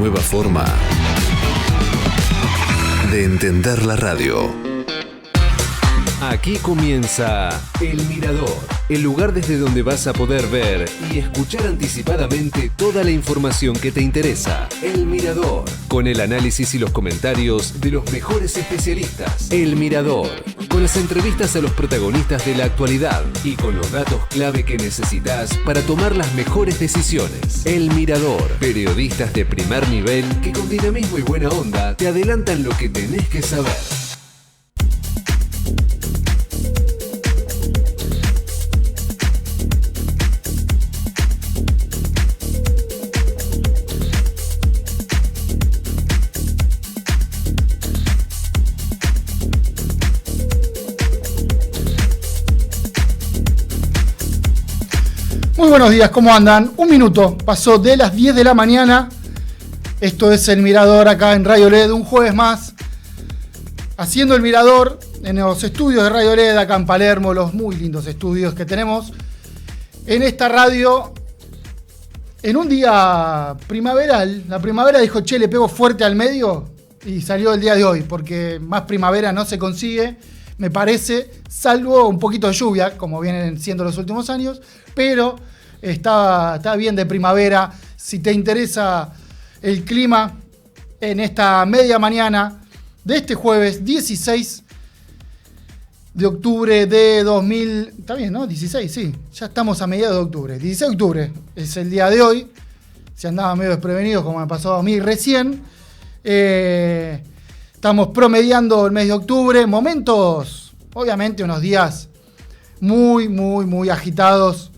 nueva forma de entender la radio. Aquí comienza El Mirador, el lugar desde donde vas a poder ver y escuchar anticipadamente toda la información que te interesa. El Mirador, con el análisis y los comentarios de los mejores especialistas. El Mirador, con las entrevistas a los protagonistas de la actualidad y con los datos clave que necesitas para tomar las mejores decisiones. El Mirador, periodistas de primer nivel que con dinamismo y buena onda te adelantan lo que tenés que saber. Muy buenos días, ¿cómo andan? Un minuto, pasó de las 10 de la mañana. Esto es El Mirador acá en Radio LED, un jueves más. Haciendo El Mirador en los estudios de Radio LED acá en Palermo, los muy lindos estudios que tenemos en esta radio. En un día primaveral, la primavera dijo, che, le pego fuerte al medio y salió el día de hoy, porque más primavera no se consigue, me parece, salvo un poquito de lluvia, como vienen siendo los últimos años, pero está bien de primavera. Si te interesa el clima en esta media mañana de este jueves 16 de octubre de 2000, está bien, ¿no? 16, sí, ya estamos a mediados de octubre. 16 de octubre es el día de hoy, si andaba medio desprevenido como me pasó a mí recién. Estamos promediando el mes de octubre, momentos, obviamente unos días muy agitados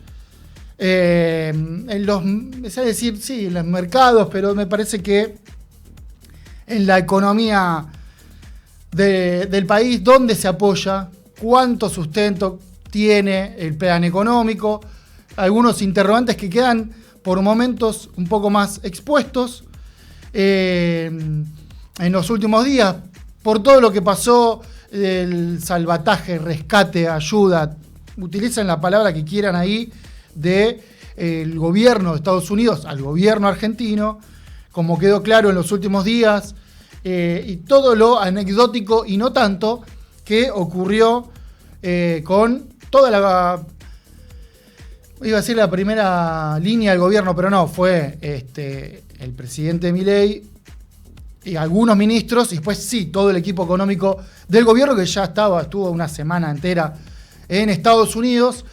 en los, es decir, sí, en los mercados, pero me parece que en la economía del país, dónde se apoya, cuánto sustento tiene el plan económico, algunos interrogantes que quedan por momentos un poco más expuestos en los últimos días, por todo lo que pasó, el salvataje, rescate, ayuda, utilicen la palabra que quieran ahí, del gobierno de Estados Unidos al gobierno argentino, como quedó claro en los últimos días, y todo lo anecdótico y no tanto que ocurrió con toda iba a decir la primera línea del gobierno, pero no, fue el presidente Milei y algunos ministros, y después sí, todo el equipo económico del gobierno que ya estuvo una semana entera en Estados Unidos,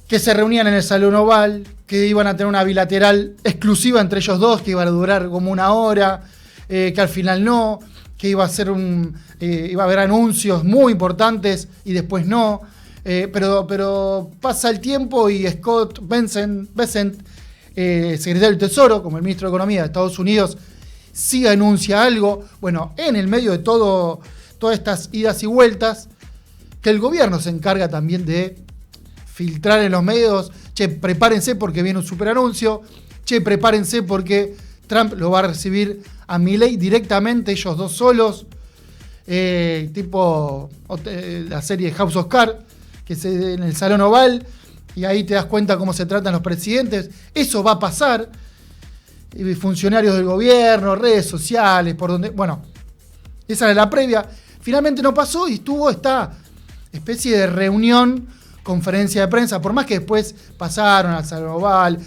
que se reunían en el Salón Oval, que iban a tener una bilateral exclusiva entre ellos dos, que iba a durar como una hora, que al final no, que iba a haber anuncios muy importantes y después no, pero pasa el tiempo y Scott Bessent, secretario del Tesoro, como el ministro de Economía de Estados Unidos, sí anuncia algo. Bueno, en el medio de todas estas idas y vueltas, que el gobierno se encarga también de filtrar en los medios, che, prepárense porque viene un super anuncio, che, prepárense porque Trump lo va a recibir a Milei directamente, ellos dos solos, tipo la serie House of Cards, que es en el Salón Oval, y ahí te das cuenta cómo se tratan los presidentes. Eso va a pasar, funcionarios del gobierno, redes sociales, por donde, bueno, esa era la previa. Finalmente no pasó y estuvo esta especie de reunión, conferencia de prensa, por más que después pasaron al Salón Oval,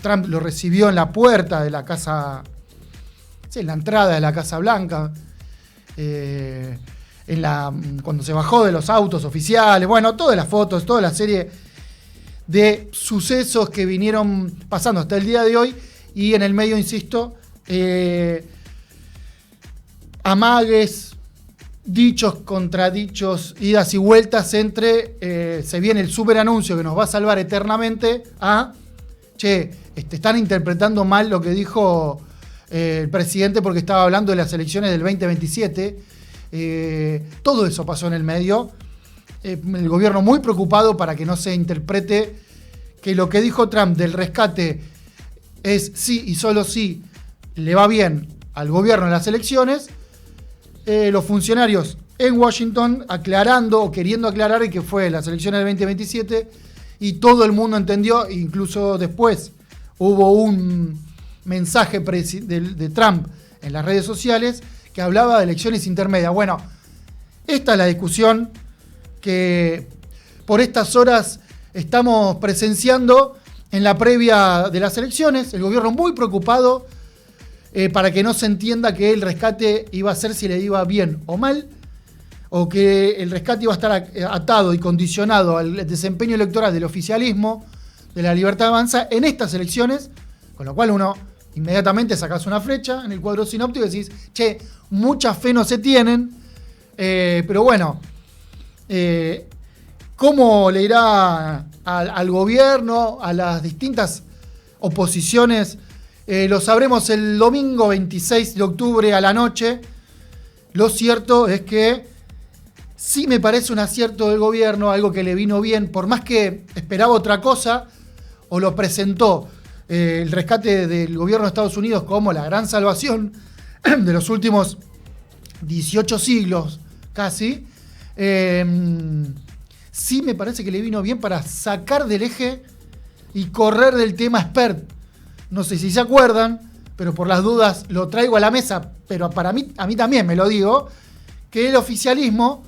Trump lo recibió en la puerta de la casa, sí, en la entrada de la Casa Blanca, cuando se bajó de los autos oficiales, bueno, todas las fotos, toda la serie de sucesos que vinieron pasando hasta el día de hoy, y en el medio, insisto, amagues, dichos, contradichos, idas y vueltas entre se viene el super anuncio que nos va a salvar eternamente che, están interpretando mal lo que dijo el presidente porque estaba hablando de las elecciones del 2027. Todo eso pasó en el medio. El gobierno muy preocupado para que no se interprete que lo que dijo Trump del rescate es sí y solo sí le va bien al gobierno en las elecciones. Los funcionarios en Washington aclarando o queriendo aclarar que fue las elecciones del 2027 y todo el mundo entendió, incluso después hubo mensaje de Trump en las redes sociales que hablaba de elecciones intermedias. Bueno, esta es la discusión que por estas horas estamos presenciando en la previa de las elecciones. El gobierno muy preocupado para que no se entienda que el rescate iba a ser si le iba bien o mal, o que el rescate iba a estar atado y condicionado al desempeño electoral del oficialismo, de la Libertad Avanza, en estas elecciones, con lo cual uno inmediatamente sacás una flecha en el cuadro sinóptico y decís, che, mucha fe no se tienen, pero bueno, ¿cómo le irá al gobierno, a las distintas oposiciones? Lo sabremos el domingo 26 de octubre a la noche. Lo cierto es que sí me parece un acierto del gobierno, algo que le vino bien, por más que esperaba otra cosa, o lo presentó el rescate del gobierno de Estados Unidos como la gran salvación de los últimos 18 siglos casi. Sí me parece que le vino bien para sacar del eje y correr del tema SPERT. No sé si se acuerdan, pero por las dudas lo traigo a la mesa, pero a mí también me lo digo, que el oficialismo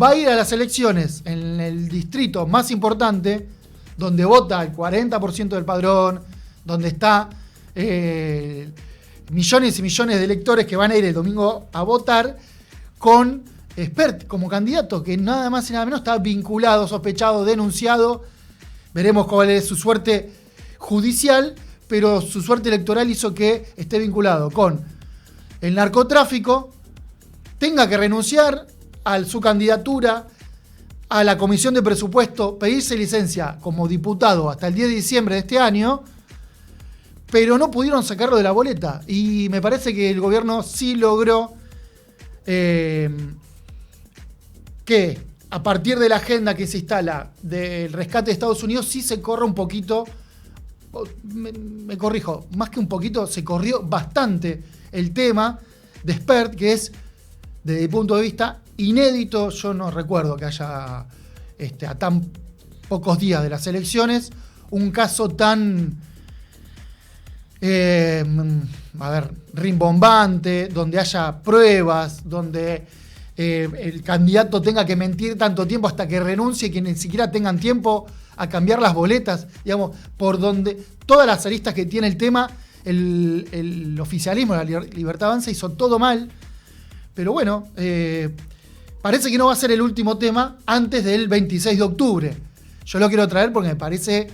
va a ir a las elecciones en el distrito más importante, donde vota el 40% del padrón, donde está millones y millones de electores que van a ir el domingo a votar, con SPERT como candidato, que nada más y nada menos está vinculado, sospechado, denunciado. Veremos cuál es su suerte judicial, pero su suerte electoral hizo que esté vinculado con el narcotráfico, tenga que renunciar a su candidatura a la Comisión de Presupuesto, pedirse licencia como diputado hasta el 10 de diciembre de este año, pero no pudieron sacarlo de la boleta. Y me parece que el gobierno sí logró que a partir de la agenda que se instala del rescate de Estados Unidos sí se corra un poquito, me corrijo, más que un poquito, se corrió bastante el tema de SPERT, que es, desde mi punto de vista, inédito. Yo no recuerdo que haya, a tan pocos días de las elecciones, un caso tan, rimbombante, donde haya pruebas, donde el candidato tenga que mentir tanto tiempo hasta que renuncie, que ni siquiera tengan tiempo a cambiar las boletas, digamos, por donde todas las aristas que tiene el tema, el oficialismo, la Libertad Avanza hizo todo mal, pero bueno, parece que no va a ser el último tema antes del 26 de octubre. Yo lo quiero traer porque me parece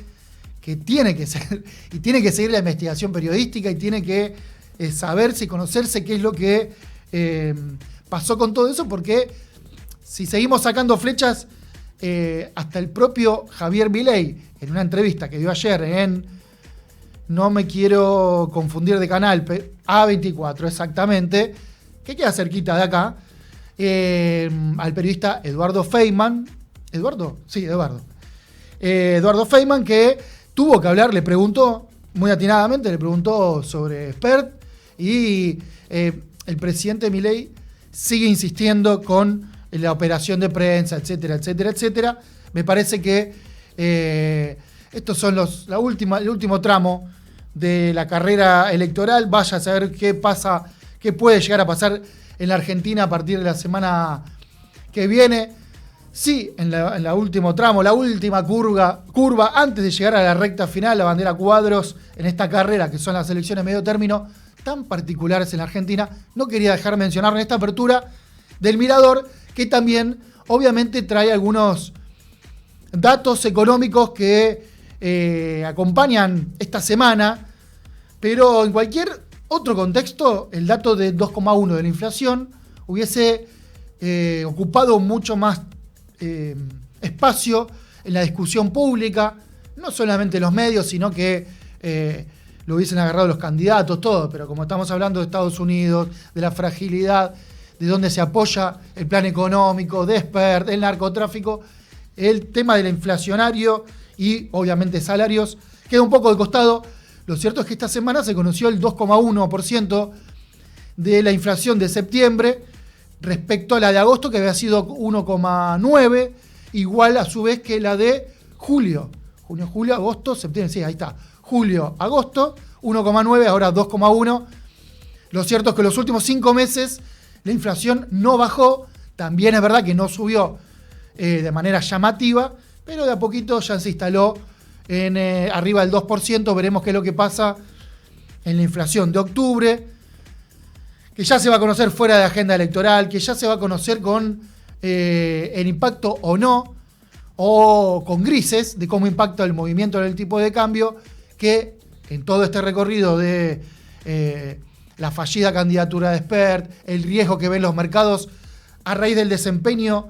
que tiene que ser, y tiene que seguir la investigación periodística, y tiene que saberse y conocerse qué es lo que pasó con todo eso, porque si seguimos sacando flechas, hasta el propio Javier Milei, en una entrevista que dio ayer en, no me quiero confundir de canal, A24 exactamente, que queda cerquita de acá, al periodista Eduardo Feynman, Eduardo Feynman, que tuvo que hablar, le preguntó, muy atinadamente, le preguntó sobre SPERT, y el presidente Milei sigue insistiendo con la operación de prensa, etcétera, etcétera, etcétera. Me parece que estos son el último tramo de la carrera electoral. Vaya a saber qué pasa, qué puede llegar a pasar en la Argentina a partir de la semana que viene. Sí, en la último tramo, la última curva, antes de llegar a la recta final, la bandera cuadros en esta carrera, que son las elecciones medio término, tan particulares en la Argentina. No quería dejar de mencionar en esta apertura del Mirador, que también obviamente trae algunos datos económicos que acompañan esta semana, pero en cualquier otro contexto, el dato de 2,1 de la inflación hubiese ocupado mucho más espacio en la discusión pública, no solamente los medios, sino que lo hubiesen agarrado los candidatos, todo, pero como estamos hablando de Estados Unidos, de la fragilidad, de dónde se apoya el plan económico, de SPERT, el narcotráfico, el tema del inflacionario y obviamente salarios, queda un poco de costado. Lo cierto es que esta semana se conoció el 2,1% de la inflación de septiembre respecto a la de agosto, que había sido 1,9%, igual a su vez que la de julio. Junio, julio, agosto, septiembre, sí, ahí está. Julio, agosto, 1,9, ahora 2,1. Lo cierto es que los últimos 5 meses la inflación no bajó. También es verdad que no subió de manera llamativa, pero de a poquito ya se instaló en arriba del 2%. Veremos qué es lo que pasa en la inflación de octubre, que ya se va a conocer fuera de agenda electoral, que ya se va a conocer con el impacto o no, o con grises de cómo impacta el movimiento del tipo de cambio, que en todo este recorrido de la fallida candidatura de Spert, el riesgo que ven los mercados a raíz del desempeño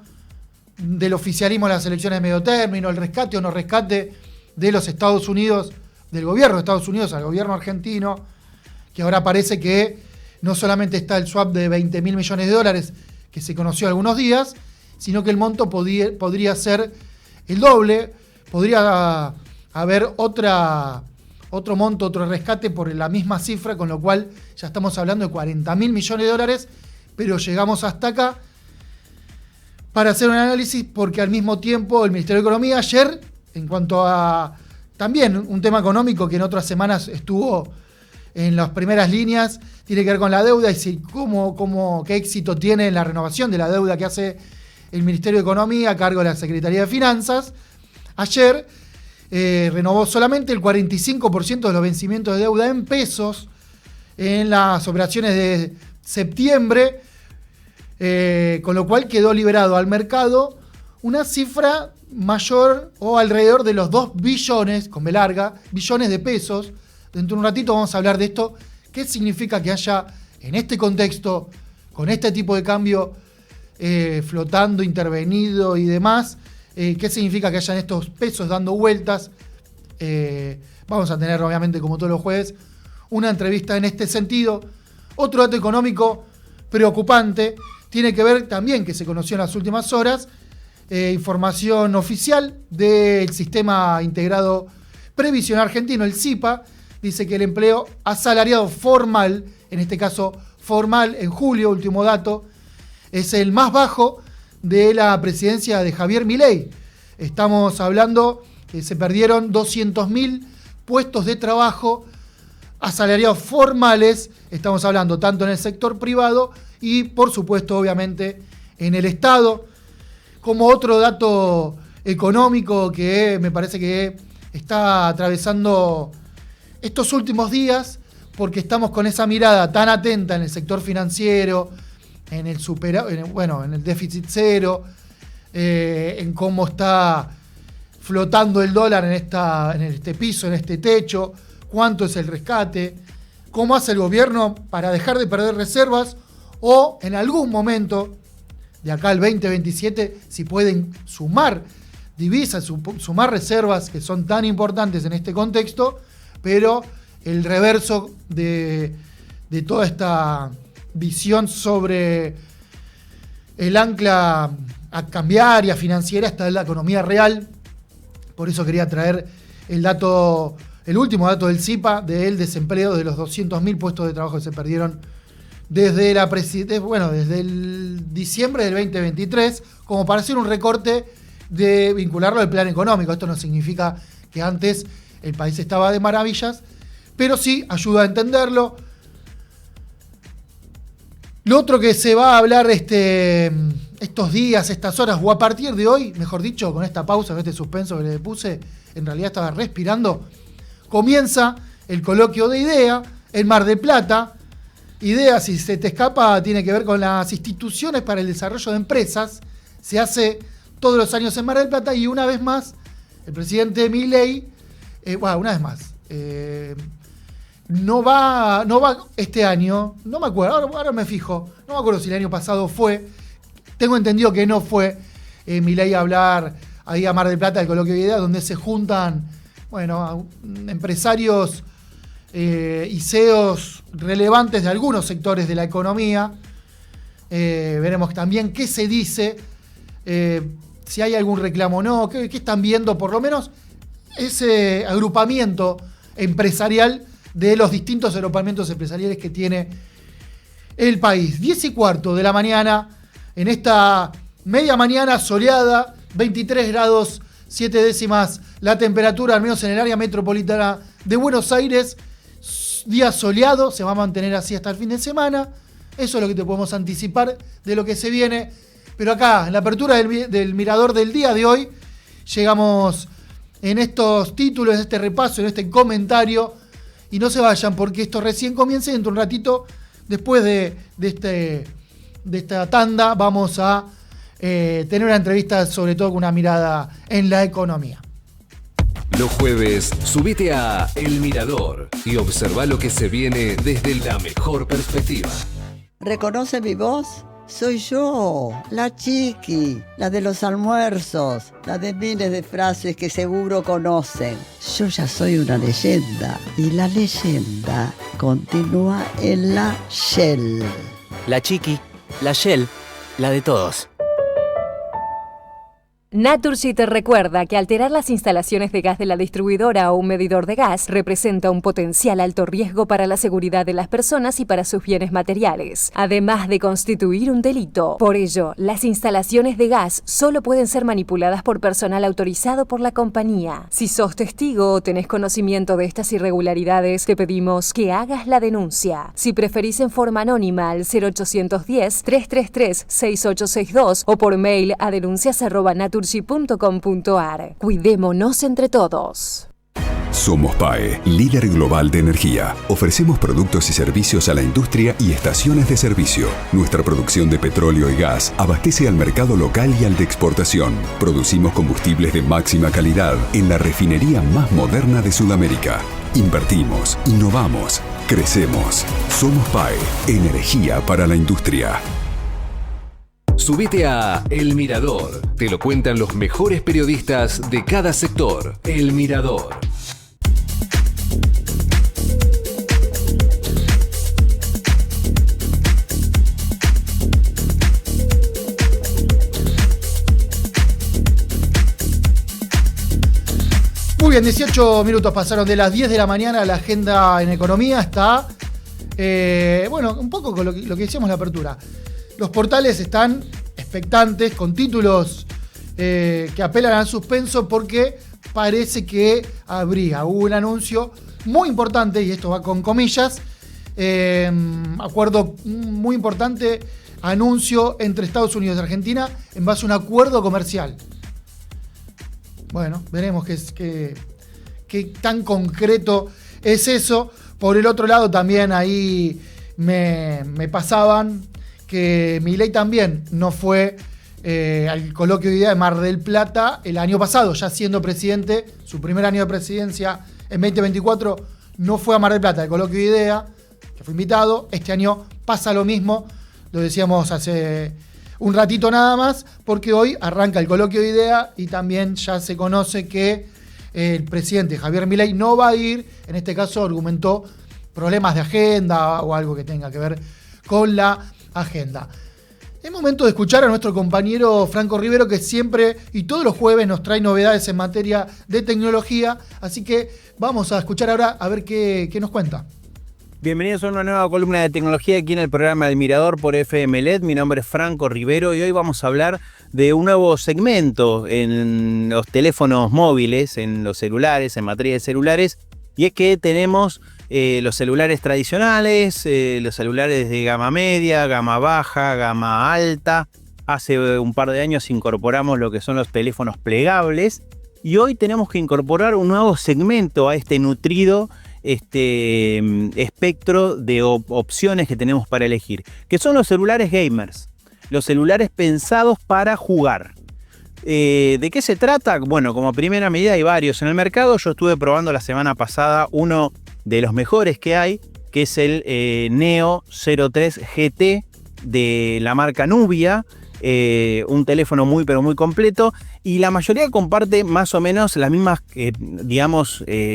del oficialismo en las elecciones de medio término, el rescate o no rescate de los Estados Unidos, del gobierno de Estados Unidos al gobierno argentino, que ahora parece que no solamente está el swap de 20 mil millones de dólares que se conoció algunos días, sino que el monto podría ser el doble, podría haber otro monto, otro rescate por la misma cifra, con lo cual ya estamos hablando de 40 mil millones de dólares, pero llegamos hasta acá para hacer un análisis, porque al mismo tiempo el Ministerio de Economía ayer, en cuanto a también un tema económico que en otras semanas estuvo en las primeras líneas, tiene que ver con la deuda y si qué éxito tiene en la renovación de la deuda que hace el Ministerio de Economía a cargo de la Secretaría de Finanzas. Ayer renovó solamente el 45% de los vencimientos de deuda en pesos en las operaciones de septiembre, con lo cual quedó liberado al mercado una cifra mayor o alrededor de los 2 billones, con B larga, billones de pesos. Dentro de un ratito vamos a hablar de esto, qué significa que haya en este contexto, con este tipo de cambio flotando, intervenido y demás, qué significa que hayan estos pesos dando vueltas. Vamos a tener, obviamente, como todos los jueves, una entrevista en este sentido. Otro dato económico preocupante tiene que ver también, que se conoció en las últimas horas, información oficial del Sistema Integrado Previsional Argentino, el SIPA, dice que el empleo asalariado formal, en este caso formal, en julio, último dato, es el más bajo de la presidencia de Javier Milei. Estamos hablando que se perdieron 200.000 puestos de trabajo asalariados formales, estamos hablando tanto en el sector privado y, por supuesto, obviamente, en el Estado. Como otro dato económico que me parece que está atravesando estos últimos días, porque estamos con esa mirada tan atenta en el sector financiero, en el déficit cero, en cómo está flotando el dólar en este piso, en este techo, cuánto es el rescate, cómo hace el gobierno para dejar de perder reservas o en algún momento de acá al 2027 si pueden sumar divisas, sumar reservas que son tan importantes en este contexto, pero el reverso de toda esta visión sobre el ancla cambiaria, financiera, está en la economía real. Por eso quería traer el último dato del SIPA, del desempleo, de los 200.000 puestos de trabajo que se perdieron desde el diciembre del 2023, como para hacer un recorte de vincularlo al plan económico. Esto no significa que antes el país estaba de maravillas, pero sí ayuda a entenderlo. Lo otro que se va a hablar estos días, estas horas, o a partir de hoy, mejor dicho, con esta pausa, con este suspenso que le puse, en realidad estaba respirando, comienza el coloquio de IDEA en Mar del Plata. IDEA, si se te escapa, tiene que ver con las instituciones para el desarrollo de empresas. Se hace todos los años en Mar del Plata y una vez más, el presidente Milei, no va este año, no me acuerdo, ahora me fijo, no me acuerdo si el año pasado fue, tengo entendido que no fue Milei a hablar ahí a Mar del Plata, el coloquio de IDEA, donde se juntan, empresarios y CEOs relevantes de algunos sectores de la economía. Veremos también qué se dice, si hay algún reclamo o no, qué están viendo, por lo menos ese agrupamiento empresarial de los distintos agrupamientos empresariales que tiene el país. 10:15 de la mañana, en esta media mañana soleada, 23 grados 7 décimas la temperatura, al menos en el área metropolitana de Buenos Aires. día soleado, se va a mantener así hasta el fin de semana. Eso es lo que te podemos anticipar de lo que se viene. Pero acá, en la apertura del Mirador del día de hoy, llegamos en estos títulos, en este repaso, en este comentario. Y no se vayan porque esto recién comienza y dentro de un ratito, después de esta tanda, vamos a tener una entrevista sobre todo con una mirada en la economía. Los jueves, subite a El Mirador y observa lo que se viene desde la mejor perspectiva. ¿Reconoce mi voz? Soy yo, la Chiqui, la de los almuerzos, la de miles de frases que seguro conocen. Yo ya soy una leyenda y la leyenda continúa en la Shell. La Chiqui, la Shell, la de todos. Naturgy te recuerda que alterar las instalaciones de gas de la distribuidora o un medidor de gas representa un potencial alto riesgo para la seguridad de las personas y para sus bienes materiales, además de constituir un delito. Por ello, las instalaciones de gas solo pueden ser manipuladas por personal autorizado por la compañía. Si sos testigo o tenés conocimiento de estas irregularidades, te pedimos que hagas la denuncia. Si preferís en forma anónima al 0810-333-6862 o por mail a denuncias@naturgy.com.ar. Cuidémonos entre todos. Somos PAE, líder global de energía. Ofrecemos productos y servicios a la industria y estaciones de servicio. Nuestra producción de petróleo y gas abastece al mercado local y al de exportación. Producimos combustibles de máxima calidad en la refinería más moderna de Sudamérica. Invertimos, innovamos, crecemos. Somos PAE, energía para la industria. Subite a El Mirador. Te lo cuentan los mejores periodistas de cada sector. El Mirador. Muy bien, 18 minutos pasaron de las 10 de la mañana. La agenda en economía está, un poco con lo que decíamos en la apertura. Los portales están expectantes, con títulos que apelan al suspenso porque parece que hubo un anuncio muy importante, y esto va con comillas, acuerdo muy importante, anuncio entre Estados Unidos y Argentina en base a un acuerdo comercial. Bueno, veremos qué tan concreto es eso. Por el otro lado también ahí me pasaban que Milei también no fue al coloquio de idea de Mar del Plata el año pasado, ya siendo presidente, su primer año de presidencia en 2024, no fue a Mar del Plata, el coloquio de idea, que fue invitado. Este año pasa lo mismo, lo decíamos hace un ratito nada más, porque hoy arranca el coloquio de idea y también ya se conoce que el presidente Javier Milei no va a ir. En este caso argumentó problemas de agenda o algo que tenga que ver con la agenda. Es momento de escuchar a nuestro compañero Franco Rivero, que siempre y todos los jueves nos trae novedades en materia de tecnología, así que vamos a escuchar ahora a ver qué nos cuenta. Bienvenidos a una nueva columna de tecnología aquí en el programa El Mirador por FM LED. Mi nombre es Franco Rivero y hoy vamos a hablar de un nuevo segmento en los teléfonos móviles, en los celulares, en materia de celulares, y es que tenemos los celulares tradicionales, los celulares de gama media, gama baja, gama alta. Hace un par de años incorporamos lo que son los teléfonos plegables y hoy tenemos que incorporar un nuevo segmento a este nutrido espectro de opciones que tenemos para elegir, que son los celulares gamers, los celulares pensados para jugar. ¿De qué se trata? Bueno, como primera medida hay varios en el mercado. Yo estuve probando la semana pasada uno de los mejores que hay, que es el Neo 03 GT de la marca Nubia, un teléfono muy pero muy completo, y la mayoría comparte más o menos las mismas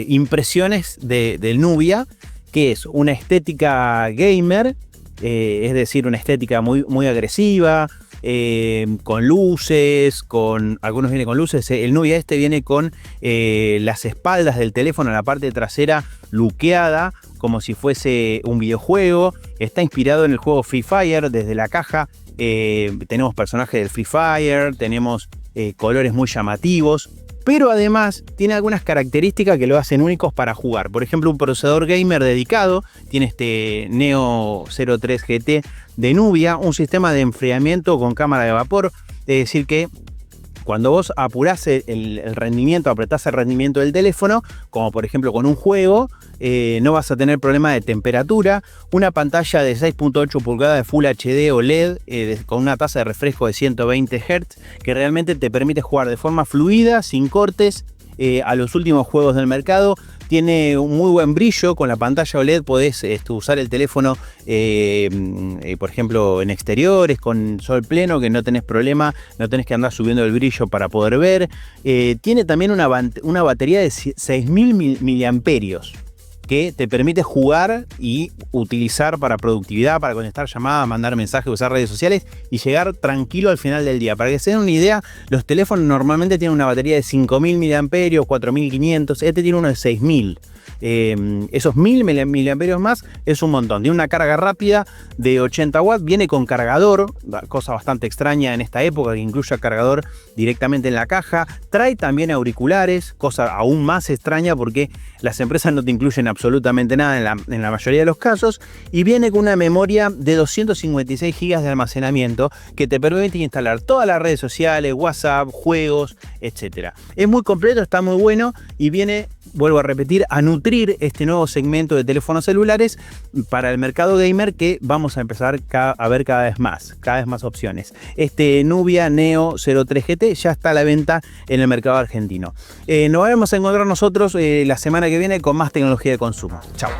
impresiones del Nubia, que es una estética gamer, es decir, una estética muy, muy agresiva, con luces, algunos vienen con luces. El Nubia viene con las espaldas del teléfono, la parte trasera luqueada, como si fuese un videojuego. Está inspirado en el juego Free Fire. Desde la caja tenemos personajes del Free Fire, tenemos colores muy llamativos. pero además tiene algunas características que lo hacen únicos para jugar. Por ejemplo, un procesador gamer dedicado, tiene este Neo 03 GT de Nubia, un sistema de enfriamiento con cámara de vapor, es decir que cuando vos apurás el rendimiento, apretás el rendimiento del teléfono, como por ejemplo con un juego, no vas a tener problema de temperatura. Una pantalla de 6.8 pulgadas de Full HD OLED con una tasa de refresco de 120 Hz que realmente te permite jugar de forma fluida, sin cortes, a los últimos juegos del mercado. Tiene un muy buen brillo, con la pantalla OLED podés usar el teléfono, por ejemplo, en exteriores, con sol pleno, que no tenés problema, no tenés que andar subiendo el brillo para poder ver. Tiene también una batería de 6.000 miliamperios, que te permite jugar y utilizar para productividad, para conectar llamadas, mandar mensajes, usar redes sociales y llegar tranquilo al final del día. Para que se den una idea, los teléfonos normalmente tienen una batería de 5.000 miliamperios, 4.500, este tiene uno de 6.000. Esos 1.000 miliamperios más es un montón. Tiene una carga rápida de 80 watts, viene con cargador, cosa bastante extraña en esta época que incluya cargador directamente en la caja. Trae también auriculares, cosa aún más extraña porque las empresas no te incluyen absolutamente nada en la mayoría de los casos, y viene con una memoria de 256 GB de almacenamiento que te permite instalar todas las redes sociales, WhatsApp, juegos, etc. Es muy completo, está muy bueno y viene, vuelvo a repetir, a nutrir este nuevo segmento de teléfonos celulares para el mercado gamer que vamos a empezar a ver cada vez más opciones. Este Nubia Neo 03 GT ya está a la venta en el mercado argentino. Nos vamos a encontrar nosotros la semana que viene con más tecnología de consumo. Chao.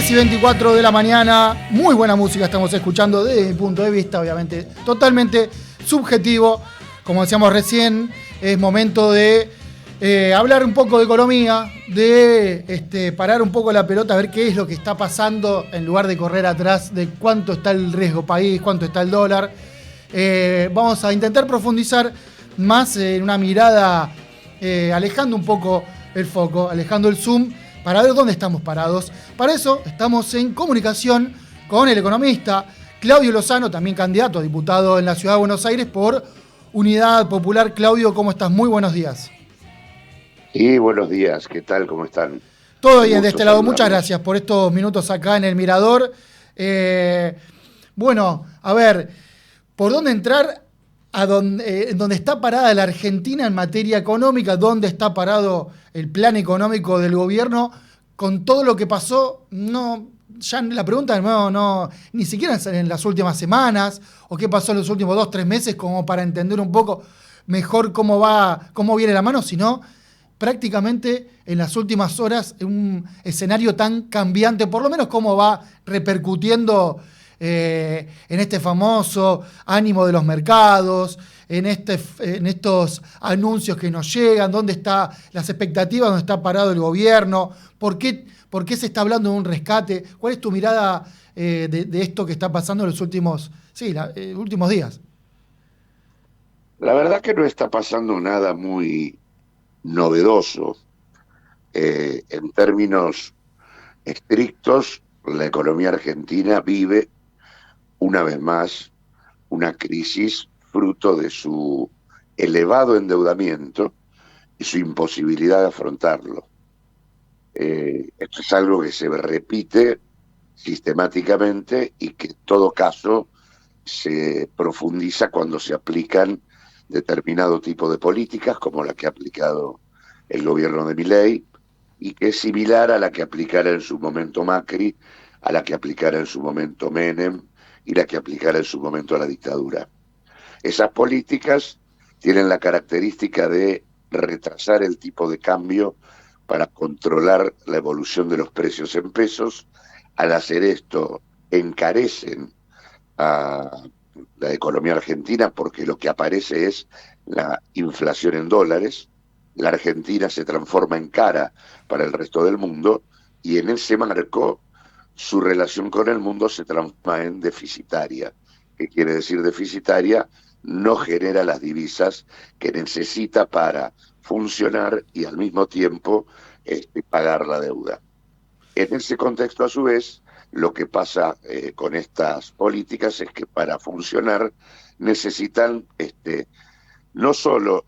Y 24 de la mañana, muy buena música estamos escuchando desde mi punto de vista, obviamente totalmente subjetivo. Como decíamos recién, es momento de hablar un poco de economía, de parar un poco la pelota, a ver qué es lo que está pasando en lugar de correr atrás de cuánto está el riesgo país, cuánto está el dólar. Vamos a intentar profundizar más en una mirada, alejando un poco el foco, alejando el zoom, para ver dónde estamos parados. Para eso estamos en comunicación con el economista Claudio Lozano, también candidato a diputado en la Ciudad de Buenos Aires por Unidad Popular. Claudio, ¿cómo estás? Muy buenos días. Sí, buenos días. ¿Qué tal? ¿Cómo están? Todo bien de este lado. Muchas gracias por estos minutos acá en El Mirador. Bueno, a ver, ¿por dónde entrar? ¿Dónde está parada la Argentina en materia económica? ¿Dónde está parado el plan económico del gobierno? Con todo lo que pasó, ya la pregunta no, ni siquiera en las últimas semanas, o qué pasó en los últimos 2-3 meses, como para entender un poco mejor cómo viene la mano, sino prácticamente en las últimas horas un escenario tan cambiante, por lo menos cómo va repercutiendo en este famoso ánimo de los mercados, en estos anuncios que nos llegan? ¿Dónde están las expectativas? ¿Dónde está parado el gobierno? ¿Por qué se está hablando de un rescate? ¿Cuál es tu mirada de esto que está pasando en los últimos días? La verdad que no está pasando nada muy novedoso. En términos estrictos, la economía argentina vive una vez más una crisis fruto de su elevado endeudamiento y su imposibilidad de afrontarlo. Esto es algo que se repite sistemáticamente y que en todo caso se profundiza cuando se aplican determinado tipo de políticas como la que ha aplicado el gobierno de Milei y que es similar a la que aplicara en su momento Macri, a la que aplicara en su momento Menem y la que aplicara en su momento la dictadura. Esas políticas tienen la característica de retrasar el tipo de cambio para controlar la evolución de los precios en pesos. Al hacer esto, encarecen a la economía argentina porque lo que aparece es la inflación en dólares. La Argentina se transforma en cara para el resto del mundo y en ese marco su relación con el mundo se transforma en deficitaria. ¿Qué quiere decir deficitaria? No genera las divisas que necesita para funcionar y al mismo tiempo pagar la deuda. En ese contexto, a su vez, lo que pasa con estas políticas es que para funcionar necesitan no solo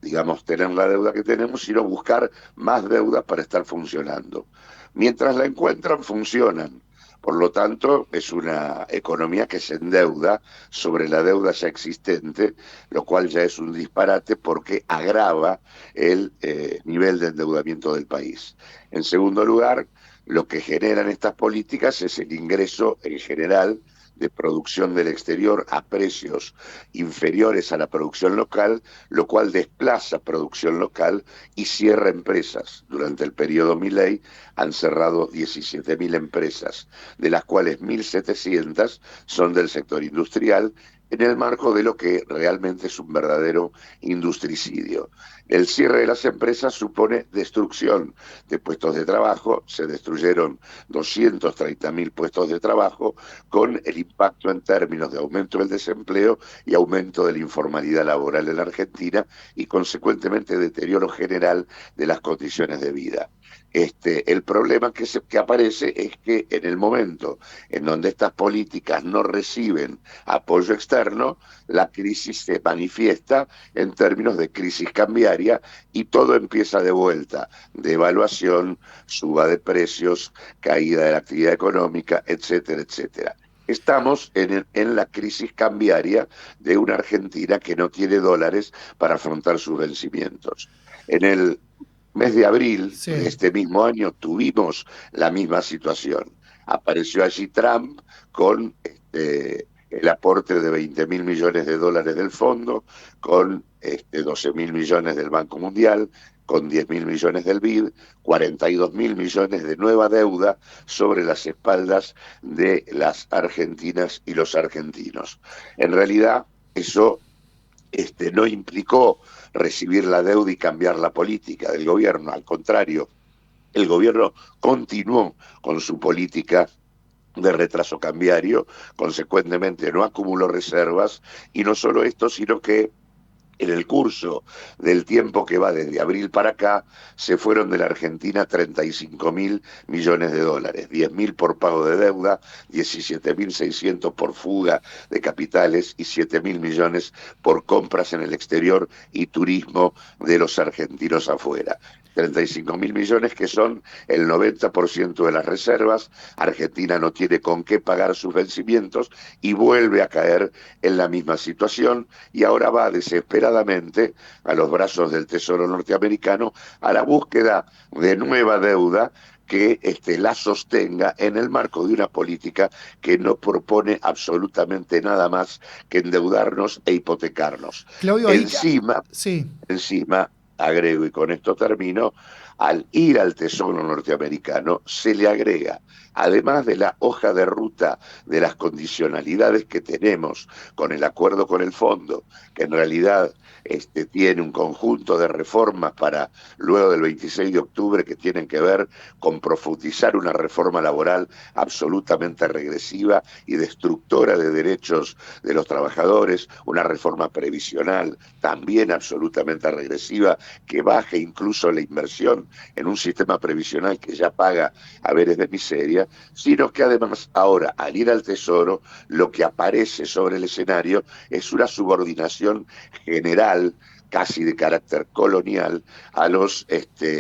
digamos, tener la deuda que tenemos, sino buscar más deuda para estar funcionando. Mientras la encuentran, funcionan. Por lo tanto, es una economía que se endeuda sobre la deuda ya existente, lo cual ya es un disparate porque agrava el nivel de endeudamiento del país. En segundo lugar, lo que generan estas políticas es el ingreso en general de producción del exterior a precios inferiores a la producción local, lo cual desplaza producción local y cierra empresas. Durante el periodo Milei han cerrado 17.000 empresas, de las cuales 1.700 son del sector industrial, en el marco de lo que realmente es un verdadero industricidio. El cierre de las empresas supone destrucción de puestos de trabajo, se destruyeron 230.000 puestos de trabajo con el impacto en términos de aumento del desempleo y aumento de la informalidad laboral en la Argentina y consecuentemente deterioro general de las condiciones de vida. El problema que aparece es que en el momento en donde estas políticas no reciben apoyo externo, la crisis se manifiesta en términos de crisis cambiaria y todo empieza de vuelta, devaluación, suba de precios, caída de la actividad económica, etcétera, etcétera. Estamos en la crisis cambiaria de una Argentina que no tiene dólares para afrontar sus vencimientos. En el mes de abril de este mismo año tuvimos la misma situación. Apareció allí Trump con el aporte de 20.000 millones de dólares del fondo, con 12.000 millones del Banco Mundial, con 10.000 millones del BID, 42.000 millones de nueva deuda sobre las espaldas de las argentinas y los argentinos. En realidad, eso no implicó recibir la deuda y cambiar la política del gobierno. Al contrario, el gobierno continuó con su política de retraso cambiario, consecuentemente no acumuló reservas, y no solo esto, sino que en el curso del tiempo que va desde abril para acá, se fueron de la Argentina 35.000 millones de dólares, 10.000 por pago de deuda, 17.600 por fuga de capitales y 7.000 millones por compras en el exterior y turismo de los argentinos afuera. 35.000 millones que son el 90% de las reservas. Argentina no tiene con qué pagar sus vencimientos y vuelve a caer en la misma situación y ahora va desesperadamente a los brazos del Tesoro norteamericano a la búsqueda de nueva deuda que la sostenga en el marco de una política que no propone absolutamente nada más que endeudarnos e hipotecarnos. Claudio, Encima, agrego, y con esto termino, Al ir al Tesoro norteamericano se le agrega, además de la hoja de ruta de las condicionalidades que tenemos con el acuerdo con el fondo, que en realidad tiene un conjunto de reformas para luego del 26 de octubre que tienen que ver con profundizar una reforma laboral absolutamente regresiva y destructora de derechos de los trabajadores, una reforma previsional también absolutamente regresiva que baje incluso la inversión en un sistema previsional que ya paga haberes de miseria, sino que además ahora al ir al Tesoro lo que aparece sobre el escenario es una subordinación general, casi de carácter colonial, a los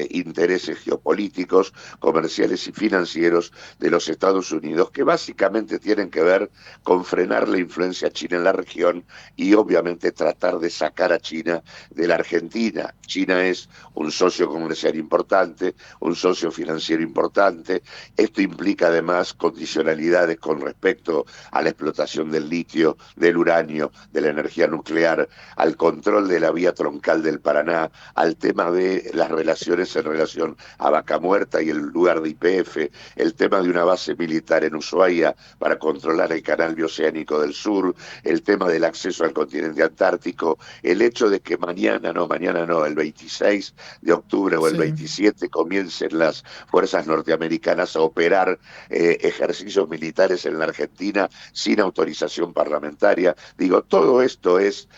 intereses geopolíticos, comerciales y financieros de los Estados Unidos, que básicamente tienen que ver con frenar la influencia china en la región y obviamente tratar de sacar a China de la Argentina. China es un socio comercial importante, un socio financiero importante. Esto implica además condicionalidades con respecto a la explotación del litio, del uranio, de la energía nuclear, al control de la vía troncal del Paraná, al tema de las relaciones en relación a Vaca Muerta y el lugar de YPF, el tema de una base militar en Ushuaia para controlar el canal bioceánico del sur, el tema del acceso al continente antártico, el hecho de que mañana no, el 26 de octubre o el 27 comiencen las fuerzas norteamericanas a operar ejercicios militares en la Argentina sin autorización parlamentaria. Digo, todo esto es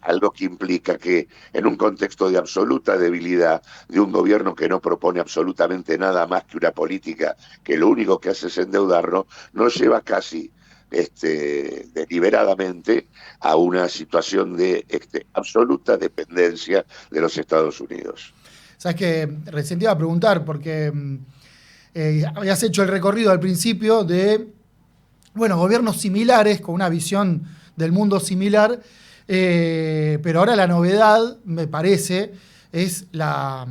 algo que implica que en un contexto de absoluta debilidad de un gobierno que no propone absolutamente nada más que una política que lo único que hace es endeudarnos, nos lleva casi deliberadamente a una situación de absoluta dependencia de los Estados Unidos. Sabes que recién te iba a preguntar, porque habías hecho el recorrido al principio de, gobiernos similares, con una visión del mundo similar, pero ahora la novedad, me parece, es la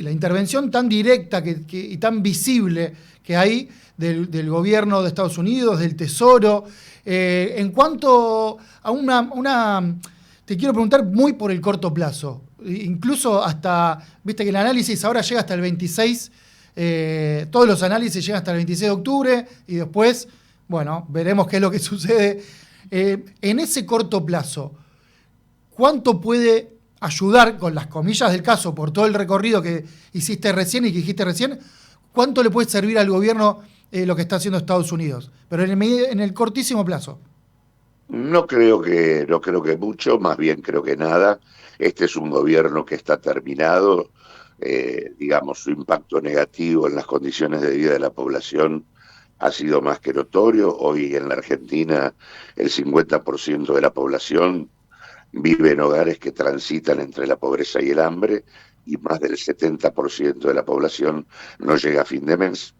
intervención tan directa y tan visible que hay del gobierno de Estados Unidos, del Tesoro. En cuanto a te quiero preguntar muy por el corto plazo, incluso hasta, viste que el análisis ahora llega hasta el 26, todos los análisis llegan hasta el 26 de octubre y después, veremos qué es lo que sucede. En ese corto plazo, ¿cuánto puede ayudar, con las comillas del caso, por todo el recorrido que hiciste recién y que dijiste recién, cuánto le puede servir al gobierno lo que está haciendo Estados Unidos? Pero en el cortísimo plazo. No creo que mucho, más bien creo que nada. Este es un gobierno que está terminado, su impacto negativo en las condiciones de vida de la población ha sido más que notorio. Hoy en la Argentina el 50% de la población vive en hogares que transitan entre la pobreza y el hambre, y más del 70% de la población no llega a fin de mes.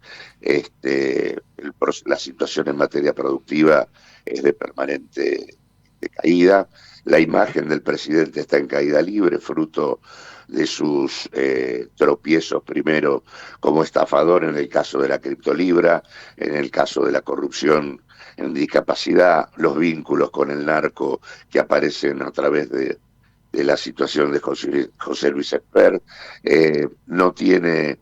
La situación en materia productiva es de permanente caída. La imagen del presidente está en caída libre, fruto de sus tropiezos, primero como estafador en el caso de la criptolibra, en el caso de la corrupción en discapacidad, los vínculos con el narco que aparecen a través de la situación de José Luis Esper, no tiene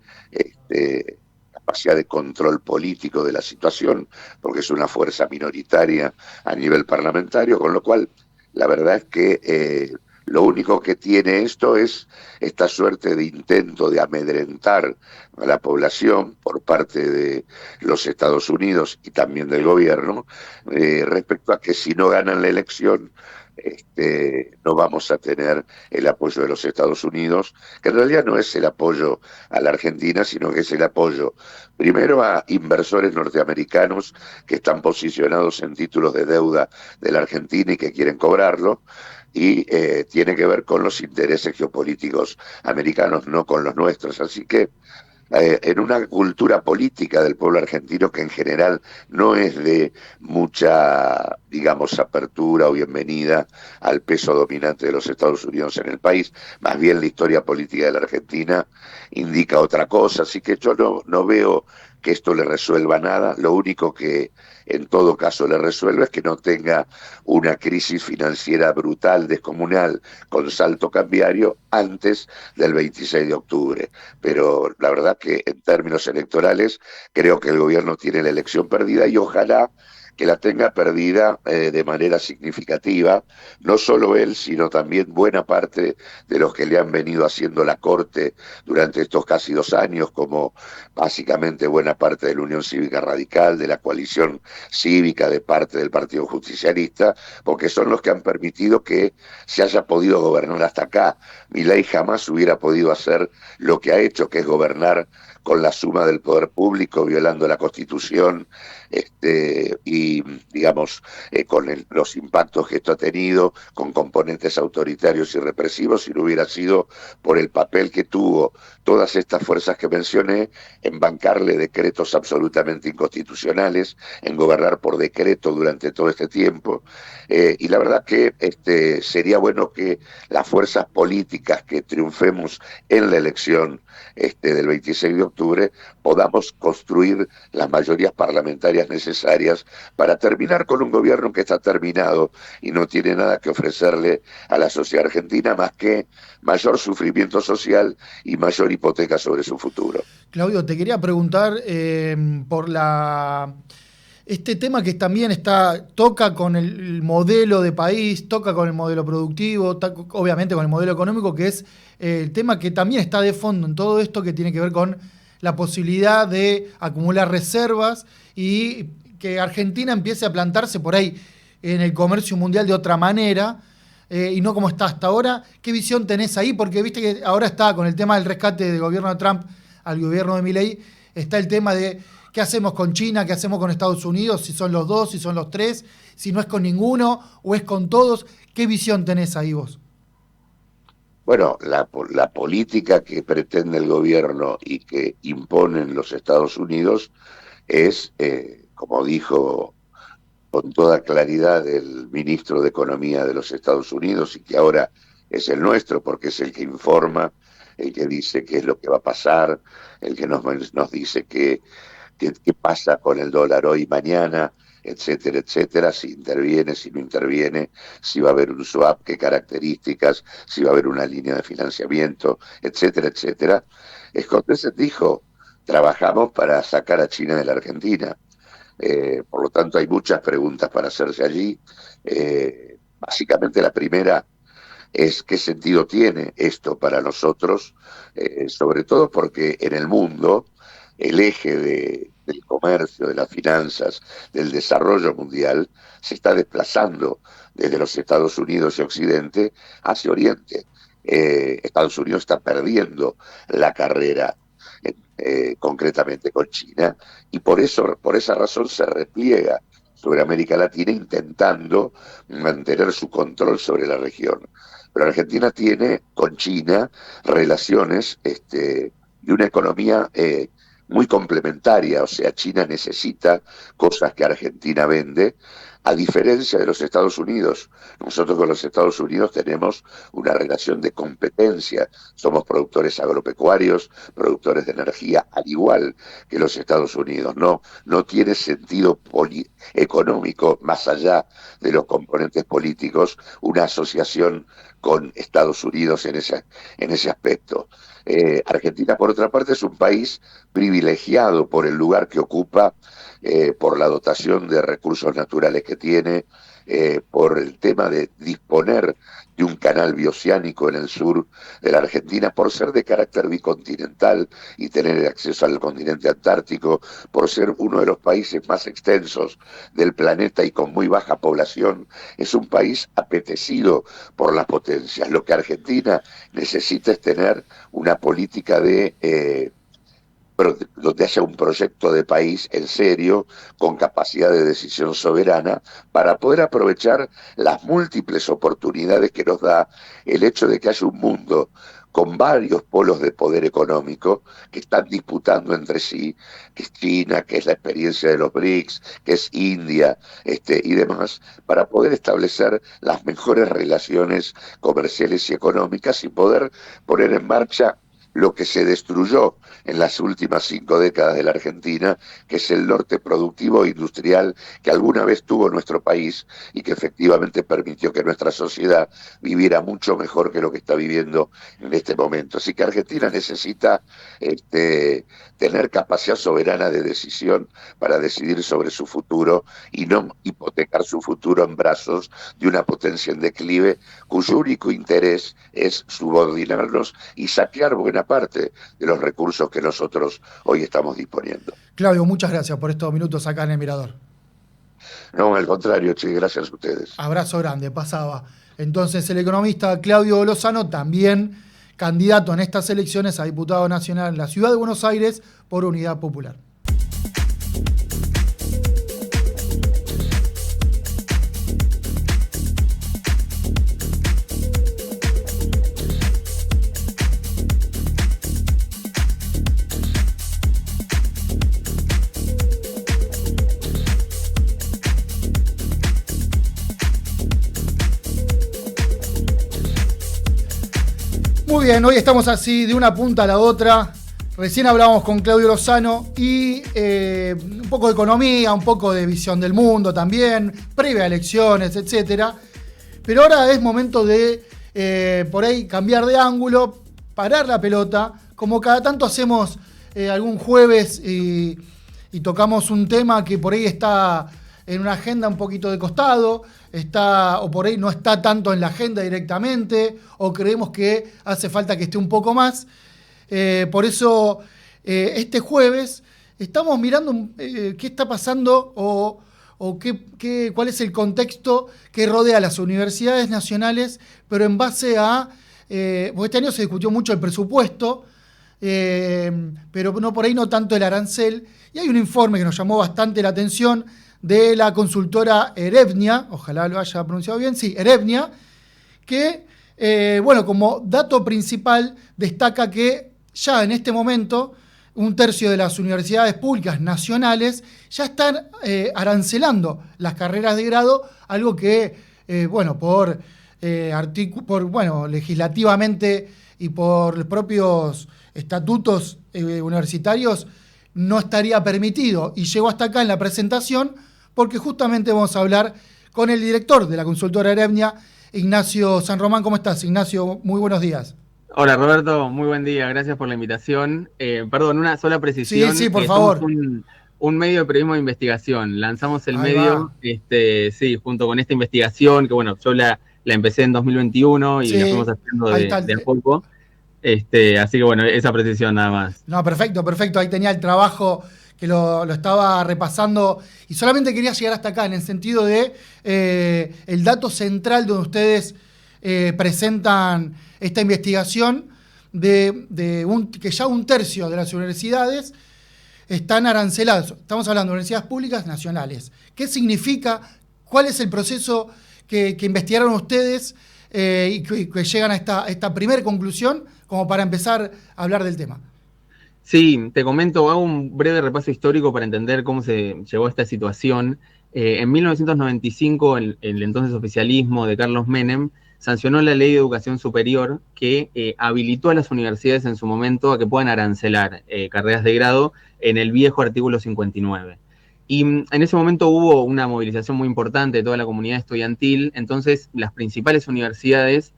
capacidad de control político de la situación, porque es una fuerza minoritaria a nivel parlamentario, con lo cual la verdad es que lo único que tiene esto es esta suerte de intento de amedrentar a la población por parte de los Estados Unidos y también del gobierno, respecto a que si no ganan la elección, no vamos a tener el apoyo de los Estados Unidos, que en realidad no es el apoyo a la Argentina, sino que es el apoyo primero a inversores norteamericanos que están posicionados en títulos de deuda de la Argentina y que quieren cobrarlo, y tiene que ver con los intereses geopolíticos americanos, no con los nuestros. Así que en una cultura política del pueblo argentino que en general no es de mucha, digamos, apertura o bienvenida al peso dominante de los Estados Unidos en el país. Más bien la historia política de la Argentina indica otra cosa, así que yo no veo que esto le resuelva nada. Lo único que en todo caso le resuelve es que no tenga una crisis financiera brutal, descomunal, con salto cambiario antes del 26 de octubre. Pero la verdad que en términos electorales creo que el gobierno tiene la elección perdida y ojalá que la tenga perdida de manera significativa, no solo él, sino también buena parte de los que le han venido haciendo la corte durante estos casi 2 años, como básicamente buena parte de la Unión Cívica Radical, de la coalición cívica, de parte del Partido Justicialista, porque son los que han permitido que se haya podido gobernar hasta acá. Milei jamás hubiera podido hacer lo que ha hecho, que es gobernar con la suma del poder público, violando la Constitución, y digamos, con los impactos que esto ha tenido, con componentes autoritarios y represivos, si no hubiera sido por el papel que tuvo todas estas fuerzas que mencioné en bancarle decretos absolutamente inconstitucionales, en gobernar por decreto durante todo este tiempo. Y la verdad que sería bueno que las fuerzas políticas que triunfemos en la elección del 26 de octubre podamos construir las mayorías parlamentarias necesarias para terminar con un gobierno que está terminado y no tiene nada que ofrecerle a la sociedad argentina más que mayor sufrimiento social y mayor hipoteca sobre su futuro. Claudio, te quería preguntar por este tema que también toca con el modelo de país, toca con el modelo productivo, obviamente con el modelo económico, que es el tema que también está de fondo en todo esto, que tiene que ver con la posibilidad de acumular reservas y que Argentina empiece a plantarse por ahí en el comercio mundial de otra manera, y no como está hasta ahora. ¿Qué visión tenés ahí? Porque viste que ahora está con el tema del rescate del gobierno de Trump al gobierno de Milei, está el tema de qué hacemos con China, qué hacemos con Estados Unidos, si son los dos, si son los tres, si no es con ninguno o es con todos. ¿Qué visión tenés ahí vos? Bueno, la política que pretende el gobierno y que imponen los Estados Unidos es, como dijo con toda claridad el ministro de Economía de los Estados Unidos, y que ahora es el nuestro porque es el que informa, el que dice qué es lo que va a pasar, el que nos dice qué pasa con el dólar hoy y mañana, etcétera, etcétera, si interviene, si no interviene, si va a haber un swap, qué características, si va a haber una línea de financiamiento, etcétera, etcétera. Scorsese dijo, trabajamos para sacar a China de la Argentina. Por lo tanto, hay muchas preguntas para hacerse allí. Básicamente la primera es qué sentido tiene esto para nosotros, sobre todo porque en el mundo el eje del comercio, de las finanzas, del desarrollo mundial, se está desplazando desde los Estados Unidos y Occidente hacia Oriente. Estados Unidos está perdiendo la carrera, concretamente con China, y por esa razón se repliega sobre América Latina intentando mantener su control sobre la región. Pero Argentina tiene con China relaciones y una economía muy complementaria, o sea, China necesita cosas que Argentina vende, a diferencia de los Estados Unidos. Nosotros con los Estados Unidos tenemos una relación de competencia, somos productores agropecuarios, productores de energía, al igual que los Estados Unidos. No tiene sentido económico, más allá de los componentes políticos, una asociación con Estados Unidos en ese aspecto. Argentina, por otra parte, es un país privilegiado por el lugar que ocupa, por la dotación de recursos naturales que tiene, por el tema de disponer de un canal bioceánico en el sur de la Argentina, por ser de carácter bicontinental y tener acceso al continente antártico, por ser uno de los países más extensos del planeta y con muy baja población. Es un país apetecido por las potencias. Lo que Argentina necesita es tener una política donde haya un proyecto de país en serio, con capacidad de decisión soberana, para poder aprovechar las múltiples oportunidades que nos da el hecho de que haya un mundo con varios polos de poder económico que están disputando entre sí, que es China, que es la experiencia de los BRICS, que es India, y demás, para poder establecer las mejores relaciones comerciales y económicas y poder poner en marcha lo que se destruyó en las últimas 5 décadas de la Argentina, que es el norte productivo e industrial que alguna vez tuvo nuestro país y que efectivamente permitió que nuestra sociedad viviera mucho mejor que lo que está viviendo en este momento. Así que Argentina necesita tener capacidad soberana de decisión para decidir sobre su futuro y no hipotecar su futuro en brazos de una potencia en declive cuyo único interés es subordinarnos y saquear buena parte de los recursos que nosotros hoy estamos disponiendo. Claudio, muchas gracias por estos minutos acá en El Mirador. No, al contrario, che, gracias a ustedes. Abrazo grande, pasaba. Entonces el economista Claudio Lozano, también candidato en estas elecciones a diputado nacional en la Ciudad de Buenos Aires por Unidad Popular. Muy bien, hoy estamos así de una punta a la otra. Recién hablábamos con Claudio Lozano y un poco de economía, un poco de visión del mundo también, previa a elecciones, etcétera. Pero ahora es momento de por ahí cambiar de ángulo, parar la pelota, como cada tanto hacemos algún jueves y tocamos un tema que por ahí está en una agenda un poquito de costado, o por ahí no está tanto en la agenda directamente, o creemos que hace falta que esté un poco más. Por eso, este jueves estamos mirando qué está pasando o cuál es el contexto que rodea a las universidades nacionales, pero en base a... porque este año se discutió mucho el presupuesto, pero no por ahí no tanto el arancel, y hay un informe que nos llamó bastante la atención de la consultora Erevnia, ojalá lo haya pronunciado bien, sí, Erevnia, que, como dato principal destaca que ya en este momento 1/3 de las universidades públicas nacionales ya están arancelando las carreras de grado, algo que, legislativamente y por los propios estatutos universitarios no estaría permitido. Y llegó hasta acá en la presentación porque justamente vamos a hablar con el director de la consultora Erevnia, Ignacio San Román. ¿Cómo estás, Ignacio? Muy buenos días. Hola, Roberto. Muy buen día. Gracias por la invitación. Perdón, una sola precisión. Sí, por favor. Somos un medio de periodismo de investigación. Lanzamos el medio, junto con esta investigación, que yo la empecé en 2021 y la fuimos haciendo de a poco. Así que esa precisión nada más. No, perfecto. Ahí tenía el trabajo que lo estaba repasando y solamente quería llegar hasta acá en el sentido de el dato central donde ustedes presentan esta investigación que ya 1/3 de las universidades están aranceladas. Estamos hablando de universidades públicas nacionales. ¿Qué significa? ¿Cuál es el proceso que investigaron ustedes y que llegan a esta primera conclusión como para empezar a hablar del tema? Sí, te comento, hago un breve repaso histórico para entender cómo se llegó a esta situación. En 1995, el entonces oficialismo de Carlos Menem sancionó la Ley de Educación Superior que habilitó a las universidades en su momento a que puedan arancelar carreras de grado en el viejo artículo 59. Y en ese momento hubo una movilización muy importante de toda la comunidad estudiantil, entonces las principales universidades